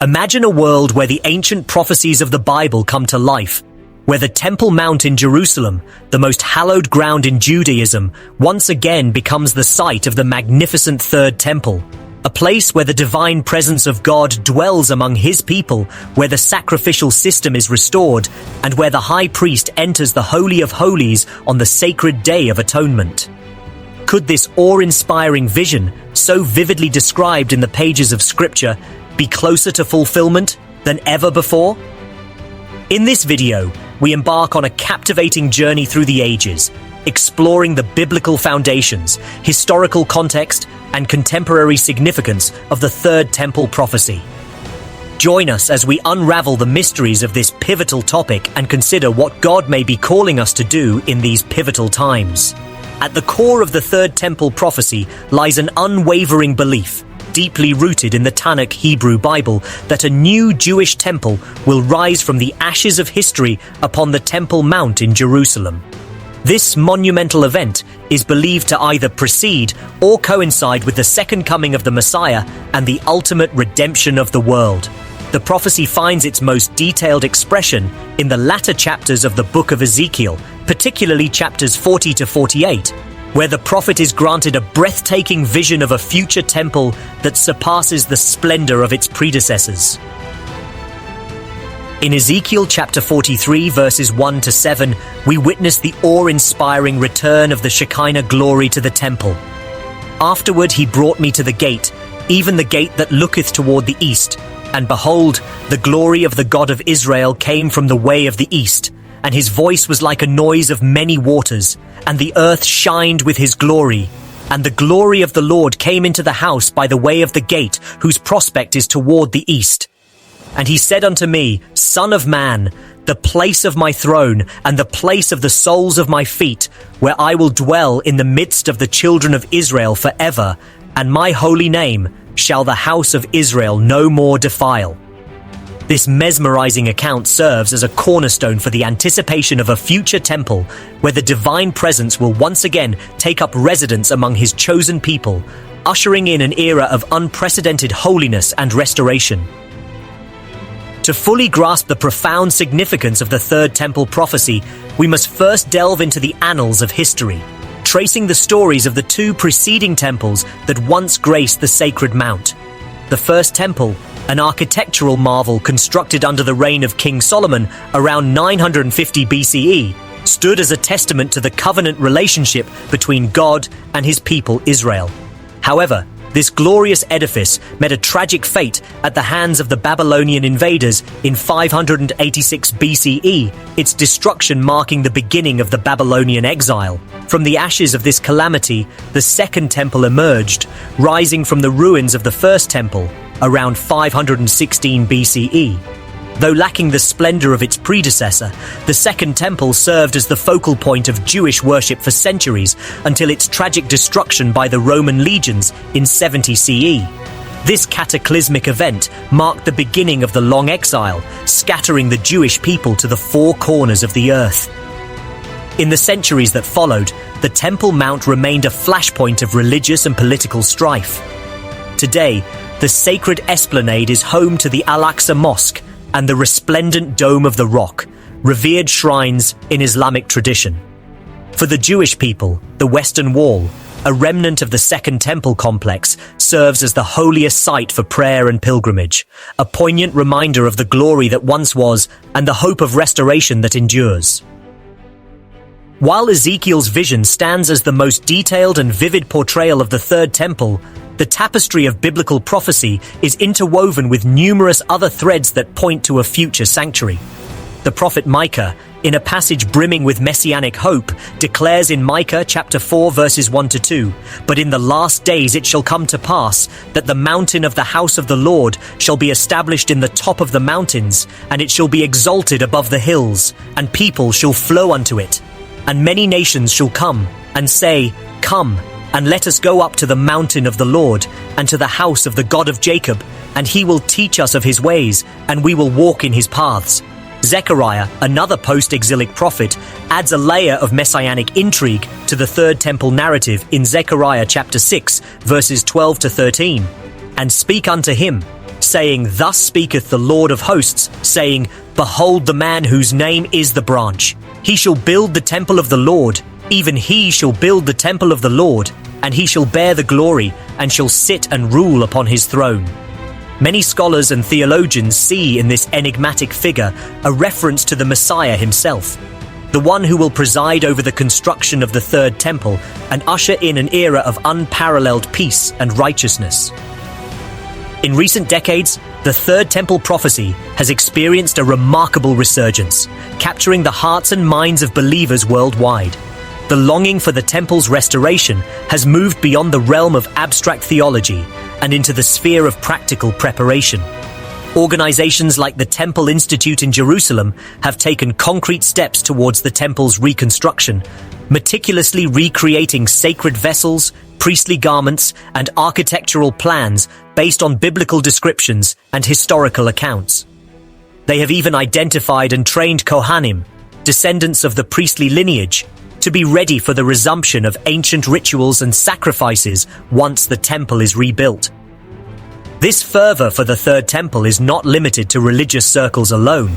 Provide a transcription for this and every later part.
Imagine a world where the ancient prophecies of the Bible come to life, where the Temple Mount in Jerusalem, the most hallowed ground in Judaism, once again becomes the site of the magnificent Third Temple, a place where the divine presence of God dwells among His people, where the sacrificial system is restored, and where the high priest enters the Holy of Holies on the sacred Day of Atonement. Could this awe-inspiring vision, so vividly described in the pages of Scripture, be closer to fulfillment than ever before? In this video, we embark on a captivating journey through the ages, exploring the biblical foundations, historical context, and contemporary significance of the Third Temple prophecy. Join us as we unravel the mysteries of this pivotal topic and consider what God may be calling us to do in these pivotal times. At the core of the Third Temple prophecy lies an unwavering belief, deeply rooted in the Tanakh Hebrew Bible, that a new Jewish temple will rise from the ashes of history upon the Temple Mount in Jerusalem. This monumental event is believed to either precede or coincide with the second coming of the Messiah and the ultimate redemption of the world. The prophecy finds its most detailed expression in the latter chapters of the book of Ezekiel, particularly chapters 40 to 48, where the prophet is granted a breathtaking vision of a future temple that surpasses the splendor of its predecessors. In Ezekiel chapter 43, verses 1 to 7, we witness the awe-inspiring return of the Shekinah glory to the temple. Afterward he brought me to the gate, even the gate that looketh toward the east. And behold, the glory of the God of Israel came from the way of the east, and his voice was like a noise of many waters, and the earth shined with his glory. And the glory of the Lord came into the house by the way of the gate, whose prospect is toward the east. And he said unto me, Son of man, the place of my throne, and the place of the soles of my feet, where I will dwell in the midst of the children of Israel forever, and my holy name shall the house of Israel no more defile. This mesmerizing account serves as a cornerstone for the anticipation of a future temple where the divine presence will once again take up residence among his chosen people, ushering in an era of unprecedented holiness and restoration. To fully grasp the profound significance of the Third Temple prophecy, we must first delve into the annals of history, tracing the stories of the two preceding temples that once graced the sacred mount. The first temple, an architectural marvel constructed under the reign of King Solomon around 950 BCE, stood as a testament to the covenant relationship between God and his people Israel. However, this glorious edifice met a tragic fate at the hands of the Babylonian invaders in 586 BCE, its destruction marking the beginning of the Babylonian exile. From the ashes of this calamity, the Second Temple emerged, rising from the ruins of the First Temple around 516 BCE. Though lacking the splendor of its predecessor, the Second Temple served as the focal point of Jewish worship for centuries until its tragic destruction by the Roman legions in 70 CE. This cataclysmic event marked the beginning of the long exile, scattering the Jewish people to the four corners of the earth. In the centuries that followed, the Temple Mount remained a flashpoint of religious and political strife. Today, the sacred esplanade is home to the Al-Aqsa Mosque and the resplendent Dome of the Rock, revered shrines in Islamic tradition. For the Jewish people, the Western Wall, a remnant of the Second Temple complex, serves as the holiest site for prayer and pilgrimage, a poignant reminder of the glory that once was and the hope of restoration that endures. While Ezekiel's vision stands as the most detailed and vivid portrayal of the Third Temple, the tapestry of biblical prophecy is interwoven with numerous other threads that point to a future sanctuary. The prophet Micah, in a passage brimming with messianic hope, declares in Micah chapter 4 verses 1 to 2, "But in the last days it shall come to pass that the mountain of the house of the Lord shall be established in the top of the mountains, and it shall be exalted above the hills, and people shall flow unto it. And many nations shall come, and say, Come, and let us go up to the mountain of the Lord, and to the house of the God of Jacob, and he will teach us of his ways, and we will walk in his paths." Zechariah, another post-exilic prophet, adds a layer of messianic intrigue to the Third Temple narrative in Zechariah chapter 6, verses 12 to 13. "And speak unto him, saying, "Thus speaketh the Lord of hosts, saying, Behold the man whose name is the branch. He shall build the temple of the Lord, even he shall build the temple of the Lord, and he shall bear the glory, and shall sit and rule upon his throne." Many scholars and theologians see in this enigmatic figure a reference to the Messiah himself, the one who will preside over the construction of the third temple and usher in an era of unparalleled peace and righteousness. In recent decades, the Third Temple prophecy has experienced a remarkable resurgence, capturing the hearts and minds of believers worldwide. The longing for the temple's restoration has moved beyond the realm of abstract theology and into the sphere of practical preparation. Organizations like the Temple Institute in Jerusalem have taken concrete steps towards the temple's reconstruction, meticulously recreating sacred vessels, priestly garments, and architectural plans based on biblical descriptions and historical accounts. They have even identified and trained Kohanim, descendants of the priestly lineage, to be ready for the resumption of ancient rituals and sacrifices once the temple is rebuilt. This fervor for the Third Temple is not limited to religious circles alone.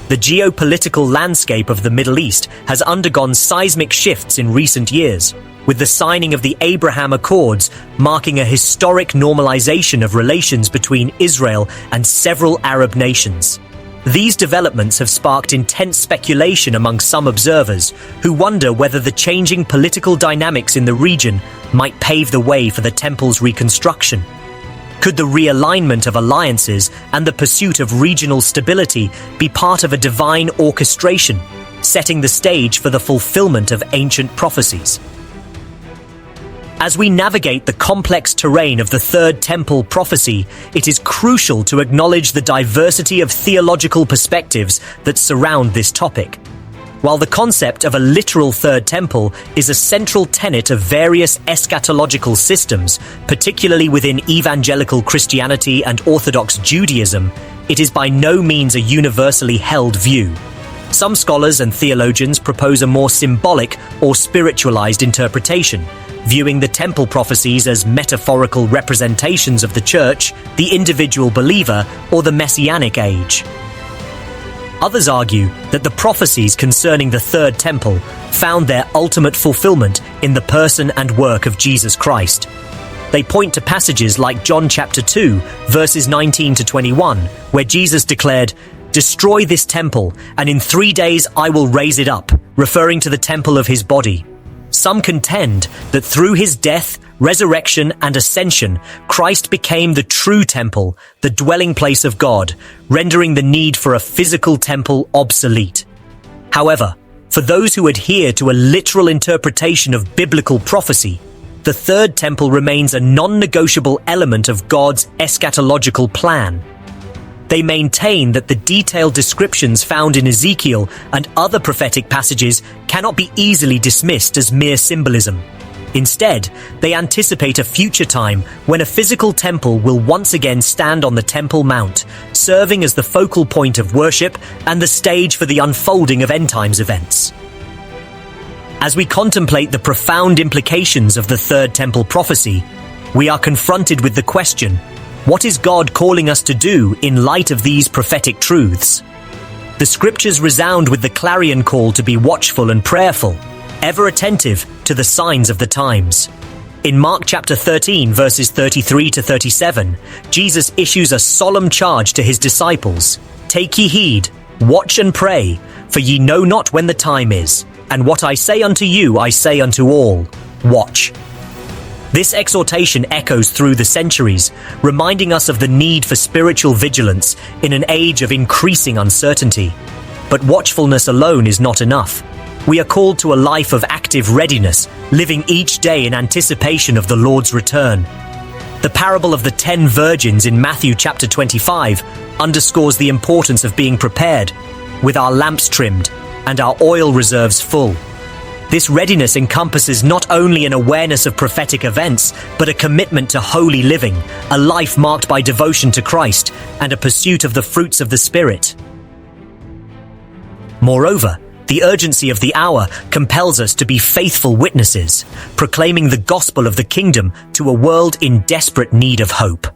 The geopolitical landscape of the Middle East has undergone seismic shifts in recent years, with the signing of the Abraham Accords marking a historic normalization of relations between Israel and several Arab nations. These developments have sparked intense speculation among some observers who wonder whether the changing political dynamics in the region might pave the way for the temple's reconstruction. Could the realignment of alliances and the pursuit of regional stability be part of a divine orchestration, setting the stage for the fulfillment of ancient prophecies? As we navigate the complex terrain of the Third Temple prophecy, it is crucial to acknowledge the diversity of theological perspectives that surround this topic. While the concept of a literal Third Temple is a central tenet of various eschatological systems, particularly within evangelical Christianity and Orthodox Judaism, it is by no means a universally held view. Some scholars and theologians propose a more symbolic or spiritualized interpretation, viewing the temple prophecies as metaphorical representations of the church, the individual believer, or the messianic age. Others argue that the prophecies concerning the Third Temple found their ultimate fulfillment in the person and work of Jesus Christ. They point to passages like John chapter 2, verses 19 to 21, where Jesus declared, "Destroy this temple, and in 3 days I will raise it up," referring to the temple of his body. Some contend that through his death, resurrection, and ascension, Christ became the true temple, the dwelling place of God, rendering the need for a physical temple obsolete. However, for those who adhere to a literal interpretation of biblical prophecy, the Third Temple remains a non-negotiable element of God's eschatological plan. They maintain that the detailed descriptions found in Ezekiel and other prophetic passages cannot be easily dismissed as mere symbolism. Instead, they anticipate a future time when a physical temple will once again stand on the Temple Mount, serving as the focal point of worship and the stage for the unfolding of end-times events. As we contemplate the profound implications of the Third Temple prophecy, we are confronted with the question, what is God calling us to do in light of these prophetic truths? The scriptures resound with the clarion call to be watchful and prayerful, ever attentive to the signs of the times. In Mark chapter 13, verses 33 to 37, Jesus issues a solemn charge to his disciples. "Take ye heed, watch and pray, for ye know not when the time is. And what I say unto you, I say unto all, watch." This exhortation echoes through the centuries, reminding us of the need for spiritual vigilance in an age of increasing uncertainty. But watchfulness alone is not enough. We are called to a life of active readiness, living each day in anticipation of the Lord's return. The parable of the 10 virgins in Matthew chapter 25 underscores the importance of being prepared, with our lamps trimmed and our oil reserves full. This readiness encompasses not only an awareness of prophetic events, but a commitment to holy living, a life marked by devotion to Christ, and a pursuit of the fruits of the Spirit. Moreover, the urgency of the hour compels us to be faithful witnesses, proclaiming the gospel of the kingdom to a world in desperate need of hope.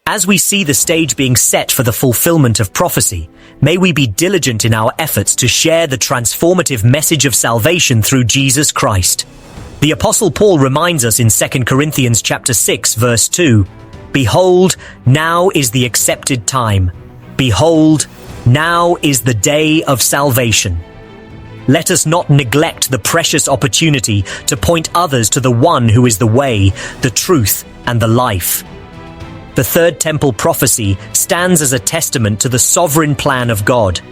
As we see the stage being set for the fulfillment of prophecy, may we be diligent in our efforts to share the transformative message of salvation through Jesus Christ. The Apostle Paul reminds us in 2 Corinthians chapter 6, verse 2, "Behold, now is the accepted time. Behold, now is the day of salvation." Let us not neglect the precious opportunity to point others to the one who is the way, the truth, and the life. The third temple prophecy stands as a testament to the sovereign plan of God,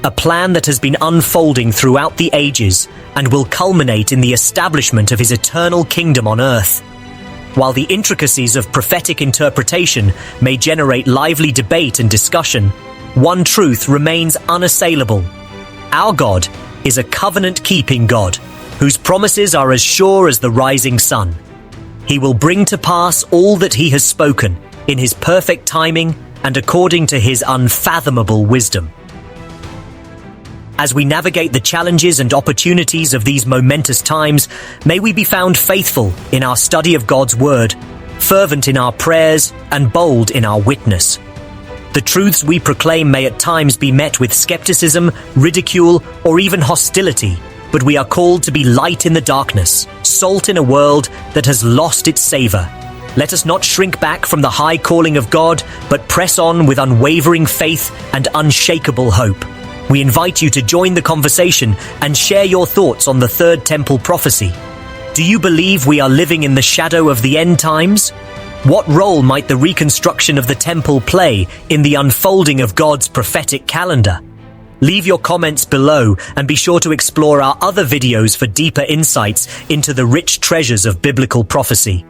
a plan that has been unfolding throughout the ages and will culminate in the establishment of his eternal kingdom on earth. While the intricacies of prophetic interpretation may generate lively debate and discussion, one truth remains unassailable. Our God is a covenant-keeping God, whose promises are as sure as the rising sun. He will bring to pass all that he has spoken, in his perfect timing and according to his unfathomable wisdom. As we navigate the challenges and opportunities of these momentous times, may we be found faithful in our study of God's word, fervent in our prayers, and bold in our witness. The truths we proclaim may at times be met with skepticism, ridicule, or even hostility, but we are called to be light in the darkness, salt in a world that has lost its savor. Let us not shrink back from the high calling of God, but press on with unwavering faith and unshakable hope. We invite you to join the conversation and share your thoughts on the third temple prophecy. Do you believe we are living in the shadow of the end times? What role might the reconstruction of the temple play in the unfolding of God's prophetic calendar? Leave your comments below and be sure to explore our other videos for deeper insights into the rich treasures of biblical prophecy.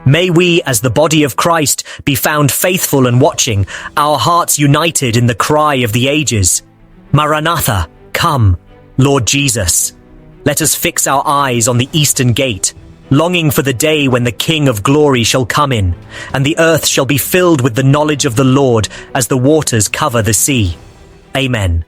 May we, as the body of Christ, be found faithful and watching, our hearts united in the cry of the ages. Maranatha, come, Lord Jesus. Let us fix our eyes on the eastern gate, longing for the day when the King of glory shall come in, and the earth shall be filled with the knowledge of the Lord as the waters cover the sea. Amen.